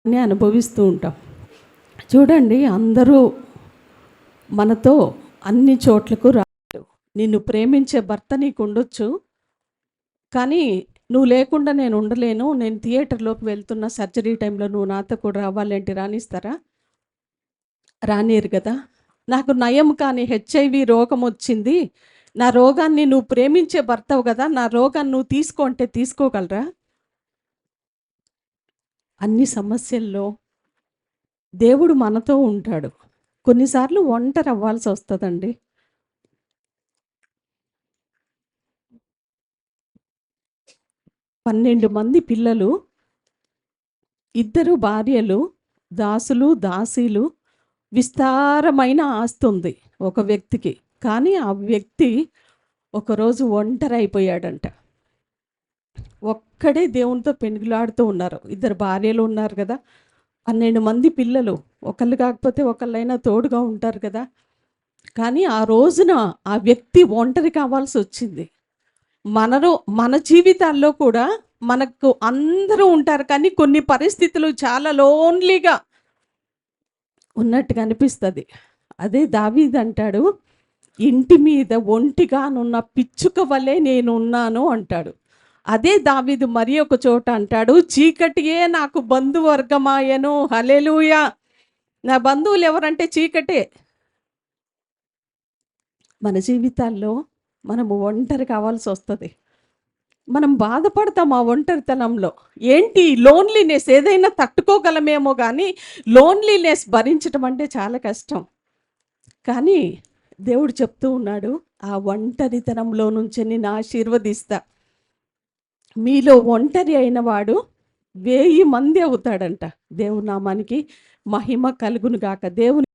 అన్నీ అనుభవిస్తూ ఉంటాం. చూడండి, అందరూ మనతో అన్ని చోట్లకు రాడు. నిన్ను ప్రేమించే భర్త నీకు ఉండొచ్చు, కానీ నువ్వు లేకుండా నేను ఉండలేను, నేను థియేటర్లోకి వెళ్తున్న సర్జరీ టైంలో నువ్వు నాతో కూడా రావాలంటే రానిస్తారా? రానియరు కదా. నాకు నయం కానీ హెచ్ఐవి రోగం వచ్చింది, నా రోగాన్ని నువ్వు ప్రేమించే భర్తవు కదా, నా రోగాన్ని నువ్వు తీసుకో అంటే తీసుకోగలరా? అన్ని సమస్యల్లో దేవుడు మనతో ఉంటాడు. కొన్నిసార్లు ఒంటరి అవ్వాల్సి వస్తుందండి. పన్నెండు మంది పిల్లలు, 2 భార్యలు, దాసులు దాసీలు, విస్తారమైన ఆస్తి ఉంది ఒక వ్యక్తికి. కానీ ఆ వ్యక్తి ఒకరోజు ఒంటరి అయిపోయాడంట. ఒక్కడే దేవునితో పెనుగులాడుతూ ఉన్నారు. 2 భార్యలు ఉన్నారు కదా, 12 మంది పిల్లలు, ఒకళ్ళు కాకపోతే ఒకళ్ళైనా తోడుగా ఉంటారు కదా. కానీ ఆ రోజున ఆ వ్యక్తి ఒంటరి కావాల్సి వచ్చింది. మన జీవితాల్లో కూడా మనకు అందరూ ఉంటారు, కానీ కొన్ని పరిస్థితులు చాలా లోన్లీగా ఉన్నట్టుగా అనిపిస్తుంది. అదే దావీదు అంటాడు, ఇంటి మీద ఒంటిగానున్న పిచ్చుక వలె నేను ఉన్నాను అంటాడు. అదే దావీదు మరి ఒక చోట అంటాడు, చీకటియే నాకు బంధువర్గమాయను. హల్లెలూయా. నా బంధువులు ఎవరంటే చీకటే. మన జీవితాల్లో మనము ఒంటరి కావాల్సి వస్తుంది. మనం బాధపడతాం ఆ ఒంటరితనంలో. ఏంటి లోన్లీనెస్, ఏదైనా తట్టుకోగలమేమో కానీ లోన్లీనెస్ భరించడం అంటే చాలా కష్టం. కానీ దేవుడు చెప్తూ ఉన్నాడు, ఆ ఒంటరితనంలో నుంచి నేను ఆశీర్వదిస్తా. మీలో ఒంటరి అయిన వాడు 1000 మంది అవుతాడంట. దేవుని నామానికి మహిమ కలుగును గాక. దేవుని